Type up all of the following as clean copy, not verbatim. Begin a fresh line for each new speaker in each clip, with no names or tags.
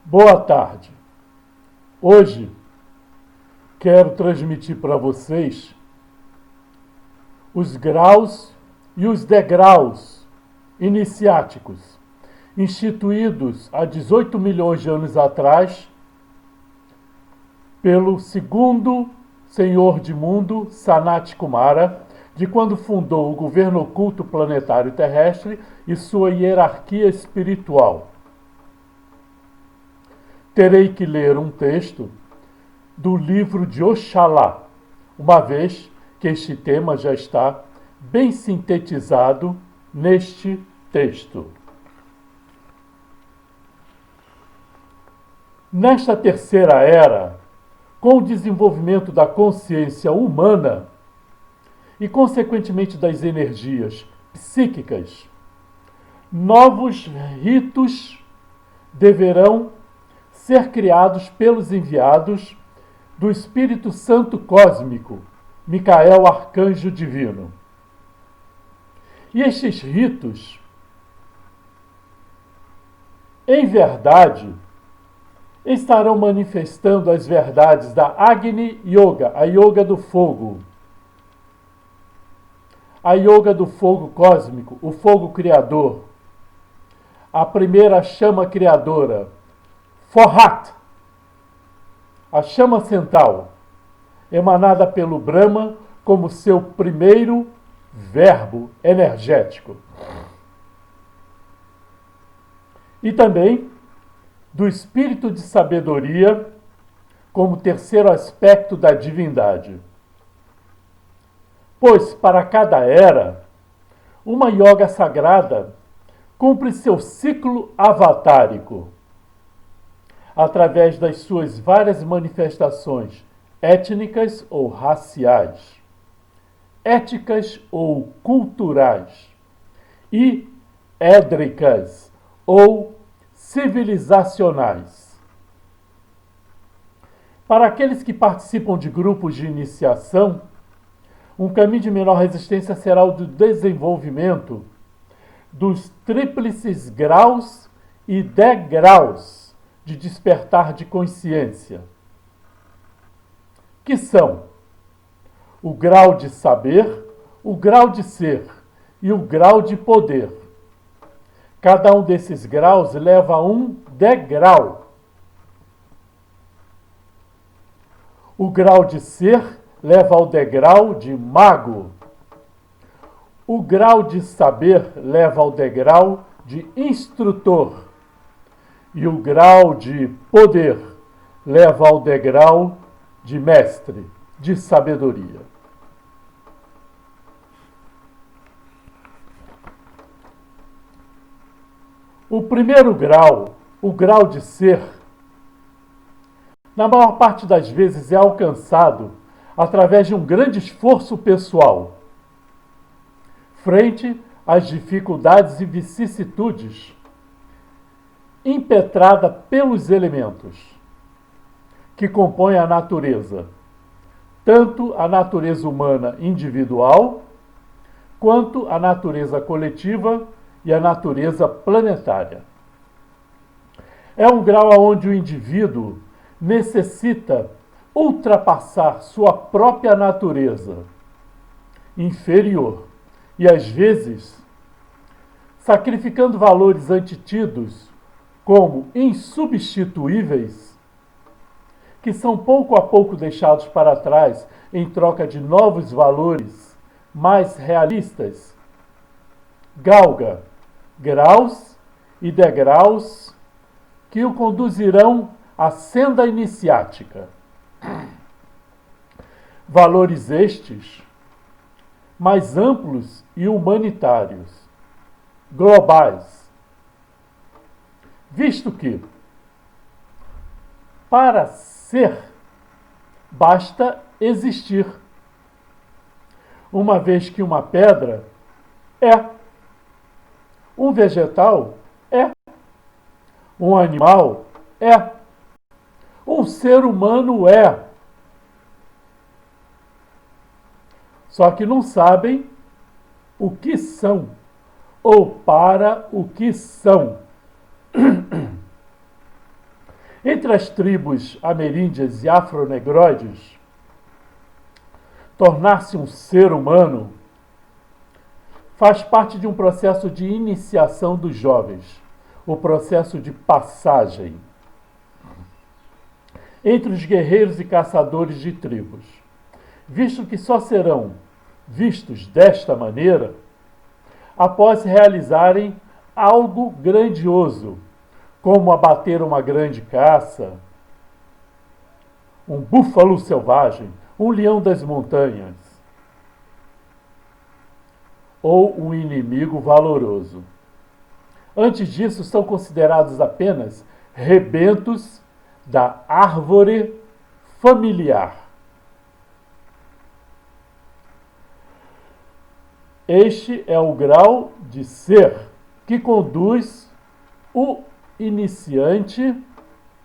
Boa tarde. Hoje quero transmitir para vocês os graus e os degraus iniciáticos instituídos há 18 milhões de anos atrás pelo segundo senhor de mundo, Sanat Kumara, de quando fundou o governo oculto planetário terrestre e sua hierarquia espiritual. Terei que ler um texto do livro de Oxalá, uma vez que este tema já está bem sintetizado neste texto. Nesta terceira era, com o desenvolvimento da consciência humana e, consequentemente, das energias psíquicas, novos ritos deverão ser criados pelos enviados do Espírito Santo Cósmico, Micael, Arcanjo Divino. E estes ritos, em verdade, estarão manifestando as verdades da Agni Yoga, a Yoga do Fogo. A Yoga do Fogo Cósmico, o Fogo Criador. A primeira chama criadora, Forhat, a chama central, emanada pelo Brahma como seu primeiro verbo energético. E também do espírito de sabedoria como terceiro aspecto da divindade. Pois para cada era, uma yoga sagrada cumpre seu ciclo avatárico através das suas várias manifestações étnicas ou raciais, éticas ou culturais, e édricas ou civilizacionais. Para aqueles que participam de grupos de iniciação, um caminho de menor resistência será o do desenvolvimento dos tríplices graus e degraus de despertar de consciência, que são o grau de saber, o grau de ser e o grau de poder. Cada um desses graus leva a um degrau. O grau de ser leva ao degrau de mago. O grau de saber leva ao degrau de instrutor. E o grau de poder leva ao degrau de mestre, de sabedoria. O primeiro grau, o grau de ser, na maior parte das vezes é alcançado através de um grande esforço pessoal, frente às dificuldades e vicissitudes impetrada pelos elementos que compõem a natureza, tanto a natureza humana individual, quanto a natureza coletiva e a natureza planetária. É um grau onde o indivíduo necessita ultrapassar sua própria natureza inferior e, às vezes, sacrificando valores antitidos como insubstituíveis, que são pouco a pouco deixados para trás em troca de novos valores mais realistas, galga graus e degraus que o conduzirão à senda iniciática. Valores estes mais amplos e humanitários, globais, visto que, para ser, basta existir, uma vez que uma pedra é, um vegetal é, um animal é, um ser humano é. Só que não sabem o que são ou para o que são. Entre as tribos ameríndias e afronegroides, tornar-se um ser humano faz parte de um processo de iniciação dos jovens, o processo de passagem entre os guerreiros e caçadores de tribos, visto que só serão vistos desta maneira após realizarem algo grandioso, como abater uma grande caça, um búfalo selvagem, um leão das montanhas, ou um inimigo valoroso. Antes disso, são considerados apenas rebentos da árvore familiar. Este é o grau de ser que conduz o iniciante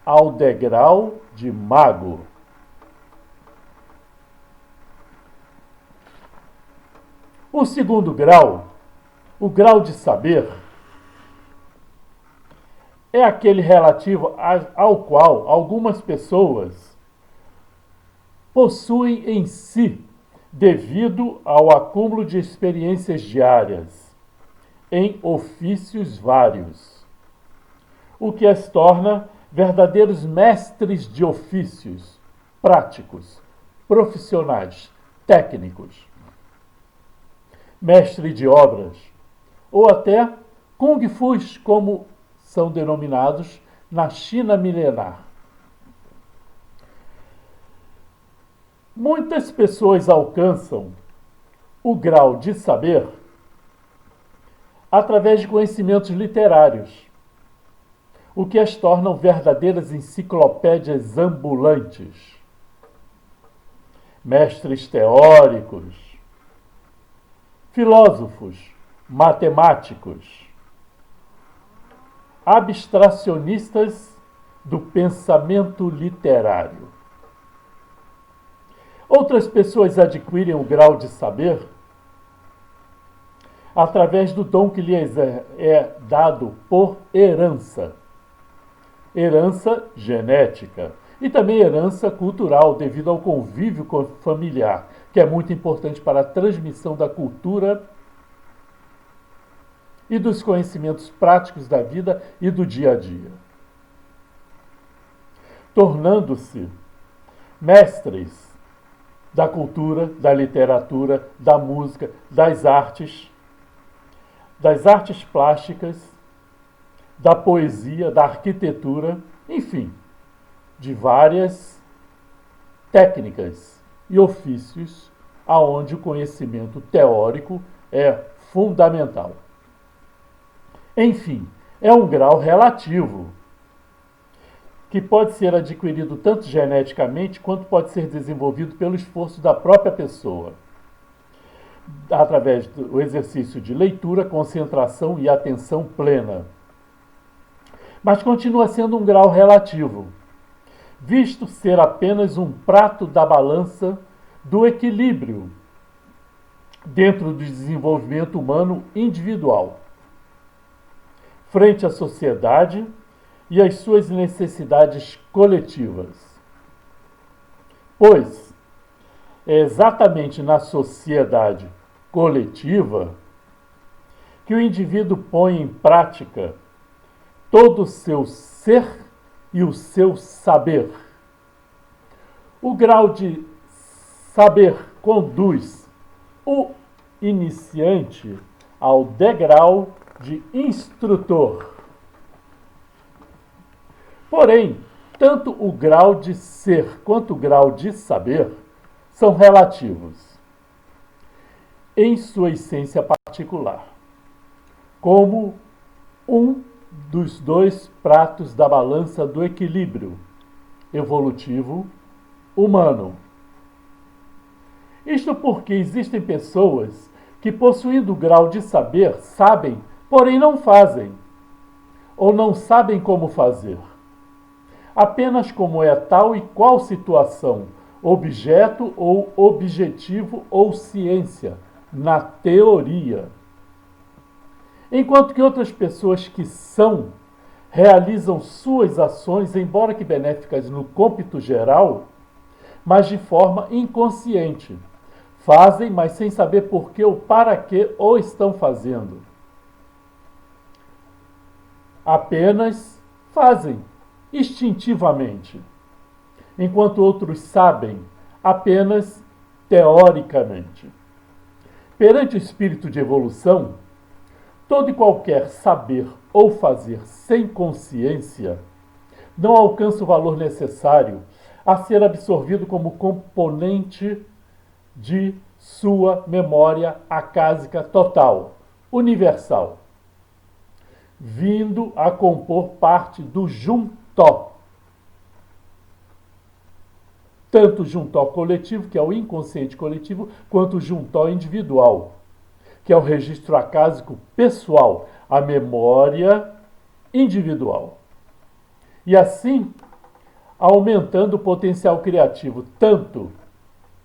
ao degrau de mago. O segundo grau, o grau de saber, é aquele relativo ao qual algumas pessoas possuem em si, devido ao acúmulo de experiências diárias, em ofícios vários, o que as torna verdadeiros mestres de ofícios, práticos, profissionais, técnicos, mestre de obras, ou até Kung Fus, como são denominados na China milenar. Muitas pessoas alcançam o grau de saber através de conhecimentos literários, o que as tornam verdadeiras enciclopédias ambulantes, mestres teóricos, filósofos, matemáticos, abstracionistas do pensamento literário. Outras pessoas adquirem o grau de saber através do dom que lhes é dado por herança. Herança genética e também herança cultural, devido ao convívio familiar, que é muito importante para a transmissão da cultura e dos conhecimentos práticos da vida e do dia a dia. Tornando-se mestres da cultura, da literatura, da música, das artes plásticas, da poesia, da arquitetura, enfim, de várias técnicas e ofícios aonde o conhecimento teórico é fundamental. Enfim, é um grau relativo, que pode ser adquirido tanto geneticamente quanto pode ser desenvolvido pelo esforço da própria pessoa, através do exercício de leitura, concentração e atenção plena. Mas continua sendo um grau relativo, visto ser apenas um prato da balança do equilíbrio dentro do desenvolvimento humano individual, frente à sociedade e às suas necessidades coletivas. Pois é exatamente na sociedade coletiva que o indivíduo põe em prática todo o seu ser e o seu saber. O grau de saber conduz o iniciante ao degrau de instrutor. Porém, tanto o grau de ser quanto o grau de saber são relativos, em sua essência particular, como um dos dois pratos da balança do equilíbrio evolutivo humano. Isto porque existem pessoas que, possuindo o grau de saber, sabem, porém não fazem, ou não sabem como fazer. Apenas como é tal e qual situação, objeto ou objetivo ou ciência, na teoria. Enquanto que outras pessoas que são realizam suas ações, embora que benéficas no cômpito geral, mas de forma inconsciente. Fazem, mas sem saber por que ou para que o estão fazendo. Apenas fazem, instintivamente, enquanto outros sabem, apenas teoricamente. Perante o espírito de evolução, todo e qualquer saber ou fazer sem consciência não alcança o valor necessário a ser absorvido como componente de sua memória acásica total, universal, vindo a compor parte do juntó. Tanto o juntó coletivo, que é o inconsciente coletivo, quanto o juntó individual, que é o registro acásico pessoal, a memória individual. E assim, aumentando o potencial criativo, tanto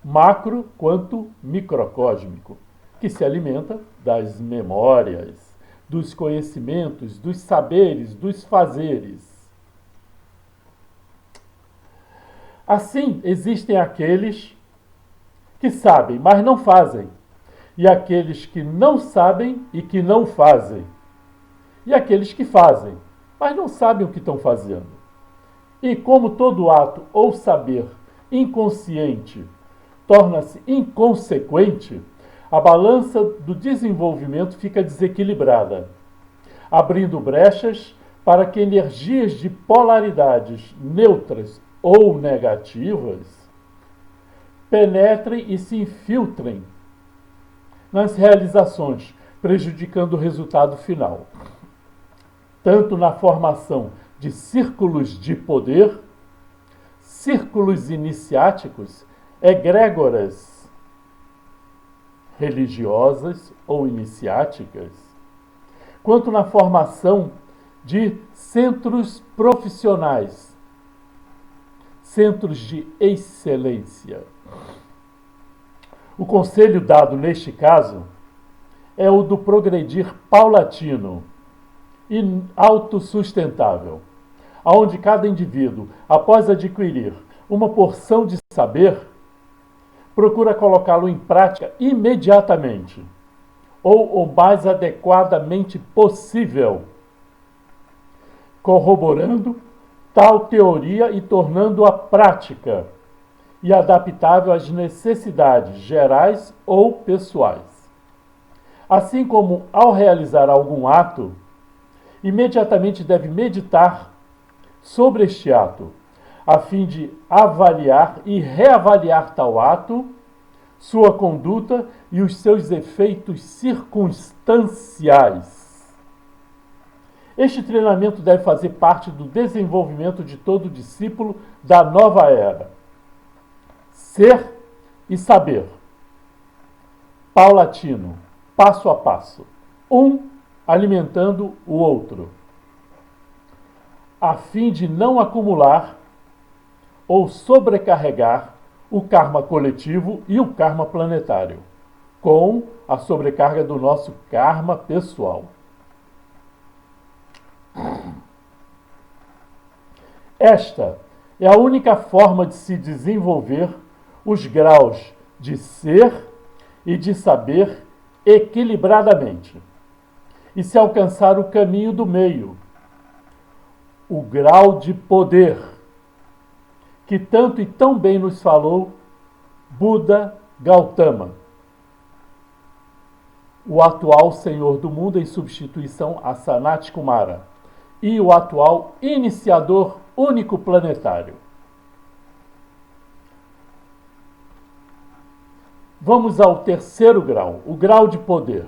macro quanto microcósmico, que se alimenta das memórias, dos conhecimentos, dos saberes, dos fazeres. Assim, existem aqueles que sabem, mas não fazem, e aqueles que não sabem e que não fazem, e aqueles que fazem, mas não sabem o que estão fazendo. E como todo ato ou saber inconsciente torna-se inconsequente, a balança do desenvolvimento fica desequilibrada, abrindo brechas para que energias de polaridades neutras ou negativas penetrem e se infiltrem nas realizações, prejudicando o resultado final, tanto na formação de círculos de poder, círculos iniciáticos, egrégoras religiosas ou iniciáticas, quanto na formação de centros profissionais, centros de excelência. O conselho dado neste caso é o do progredir paulatino e autossustentável, onde cada indivíduo, após adquirir uma porção de saber, procura colocá-lo em prática imediatamente, ou o mais adequadamente possível, corroborando tal teoria e tornando-a prática e adaptável às necessidades gerais ou pessoais. Assim como, ao realizar algum ato, imediatamente deve meditar sobre este ato, a fim de avaliar e reavaliar tal ato, sua conduta e os seus efeitos circunstanciais. Este treinamento deve fazer parte do desenvolvimento de todo discípulo da nova era. Ser e saber. Paulatino, passo a passo. Um alimentando o outro, a fim de não acumular ou sobrecarregar o karma coletivo e o karma planetário, com a sobrecarga do nosso karma pessoal. Esta é a única forma de se desenvolver os graus de ser e de saber equilibradamente, e se alcançar o caminho do meio, o grau de poder, que tanto e tão bem nos falou Buda Gautama, o atual senhor do mundo em substituição a Sanat Kumara, e o atual iniciador único planetário. Vamos ao terceiro grau, o grau de poder.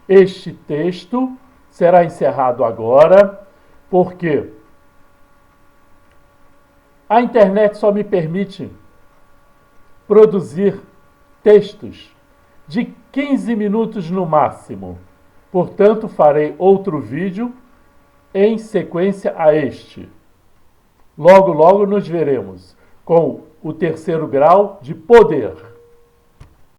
Este texto será encerrado agora, porque a internet só me permite produzir textos de 15 minutos no máximo. Portanto, farei outro vídeo em sequência a este. Logo, logo nos veremos com o terceiro grau de poder.